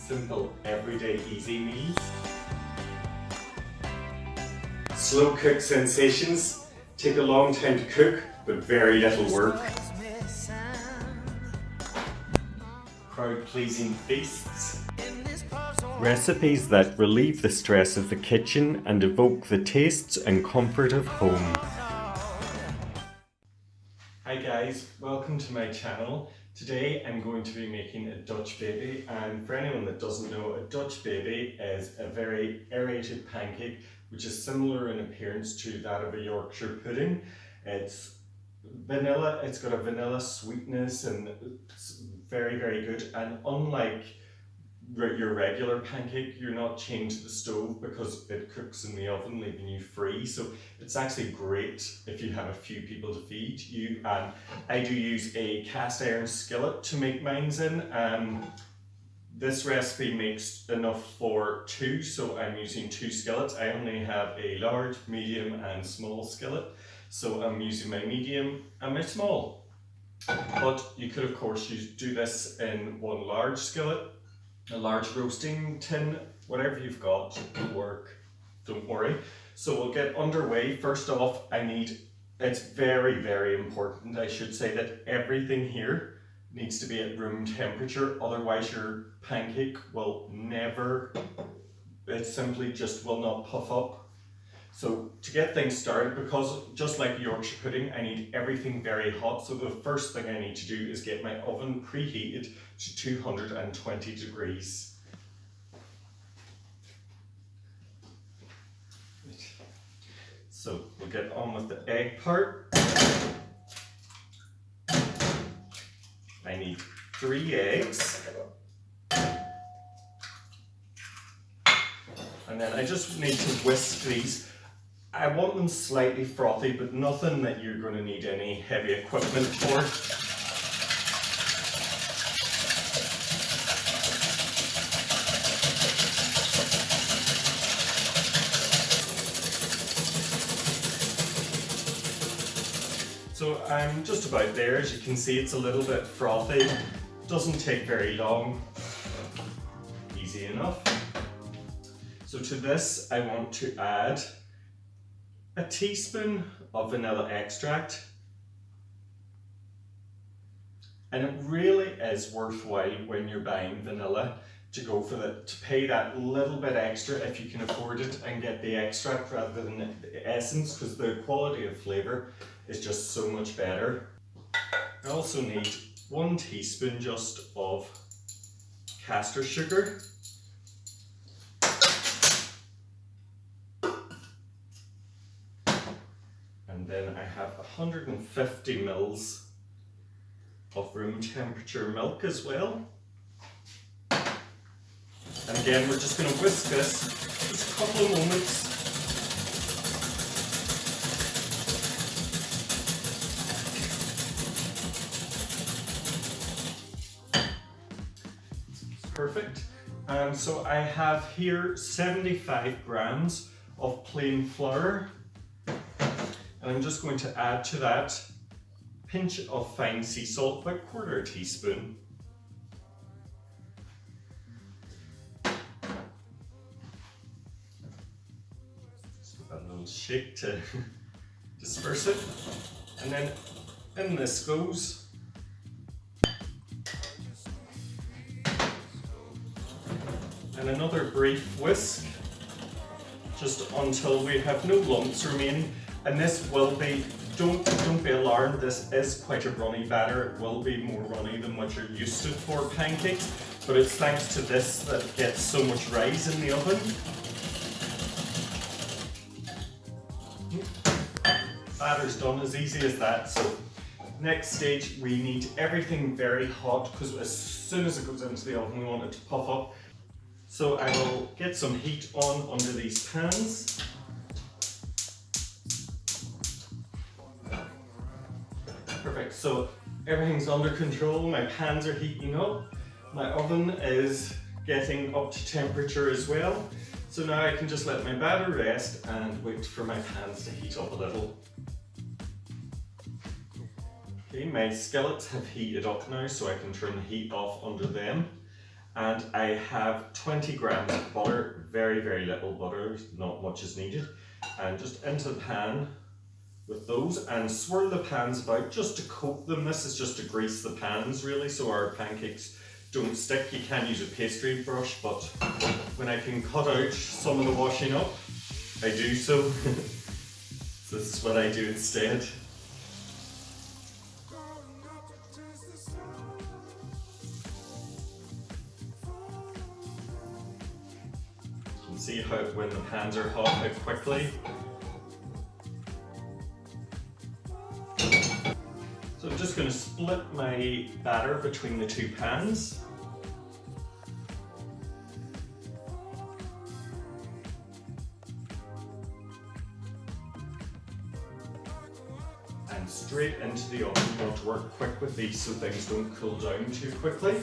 Simple, everyday, easy meals. Slow cook sensations take a long time to cook, but very little work. Crowd-pleasing feasts. Recipes that relieve the stress of the kitchen and evoke the tastes and comfort of home. Hi guys, welcome to my channel. Today I'm going to be making a Dutch baby, and for anyone that doesn't know, a Dutch baby is a very aerated pancake which is similar in appearance to that of a Yorkshire pudding. It's vanilla, it's got a vanilla sweetness and it's very, very good, and unlike your regular pancake, you're not chained to the stove because it cooks in the oven, leaving you free. So it's actually great if you have a few people to feed you. I do use a cast iron skillet to make mines in. This recipe makes enough for two, so I'm using two skillets. I only have a large, medium and small skillet, so I'm using my medium and my small. But you could of course do this in one large skillet, a large roasting tin, whatever you've got will work, don't worry. So we'll get underway. First off, it's very, very important, I should say, that everything here needs to be at room temperature, otherwise your pancake will it simply just will not puff up. So to get things started, because just like Yorkshire pudding, I need everything very hot. So the first thing I need to do is get my oven preheated to 220 degrees. So we'll get on with the egg part. I need 3 eggs. And then I just need to whisk these. I want them slightly frothy, but nothing that you're going to need any heavy equipment for. So I'm just about there. As you can see, it's a little bit frothy. Doesn't take very long. Easy enough. So to this, I want to add a teaspoon of vanilla extract. And it really is worthwhile when you're buying vanilla to pay that little bit extra if you can afford it and get the extract rather than the essence, because the quality of flavour is just so much better. I also need 1 teaspoon just of caster sugar. And then I have 150 mils of room temperature milk as well. And again, we're just going to whisk this just a couple of moments. Perfect. So I have here 75 grams of plain flour. And I'm just going to add to that a pinch of fine sea salt, about 1/4 teaspoon. Just give that a little shake to disperse it. And then in this goes. And another brief whisk, just until we have no lumps remaining. And this will be, don't be alarmed, this is quite a runny batter. It will be more runny than what you're used to for pancakes, but it's thanks to this that it gets so much rise in the oven. Batter's done, as easy as that. So next stage, we need everything very hot, because as soon as it goes into the oven, we want it to puff up. So I will get some heat on under these pans. Perfect, so everything's under control, my pans are heating up, my oven is getting up to temperature as well. So now I can just let my batter rest and wait for my pans to heat up a little. Okay, my skillets have heated up now, so I can turn the heat off under them. And I have 20 grams of butter, very, very little butter, not much is needed. And just into the pan with those, and swirl the pans about just to coat them. This is just to grease the pans really, so our pancakes don't stick. You can use a pastry brush, but when I can cut out some of the washing up, I do so. So this is what I do instead. You can see how when the pans are hot, how quickly. So I'm just going to split my batter between the two pans. And straight into the oven. You want to work quick with these so things don't cool down too quickly.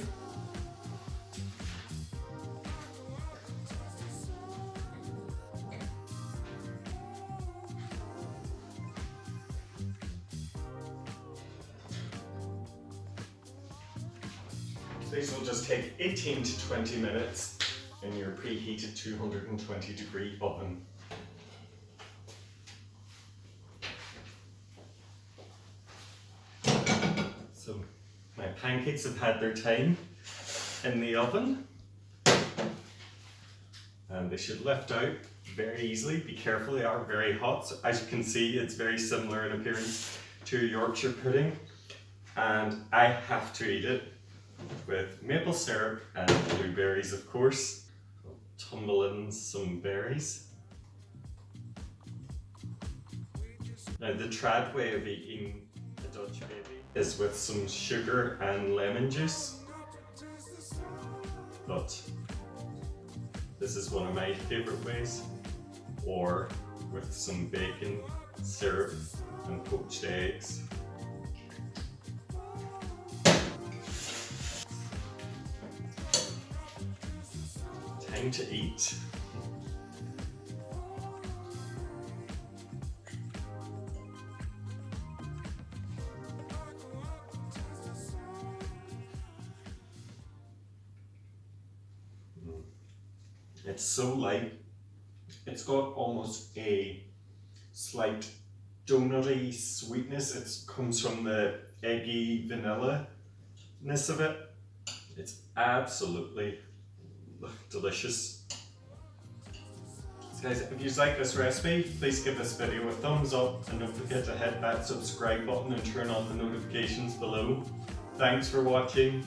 These will just take 18 to 20 minutes in your preheated 220 degree oven. So my pancakes have had their time in the oven and they should lift out very easily. Be careful, they are very hot. So as you can see, it's very similar in appearance to Yorkshire pudding, and I have to eat it with maple syrup and blueberries, of course. I'll tumble in some berries. Now the trad way of eating a Dutch baby is with some sugar and lemon juice, but this is one of my favourite ways, or with some bacon, syrup and poached eggs. Time to eat. It's so light. It's got almost a slight donutty sweetness. It comes from the eggy vanilla-ness of it. It's absolutely delicious. So guys, if you like this recipe, please give this video a thumbs up and don't forget to hit that subscribe button and turn on the notifications below. Thanks for watching.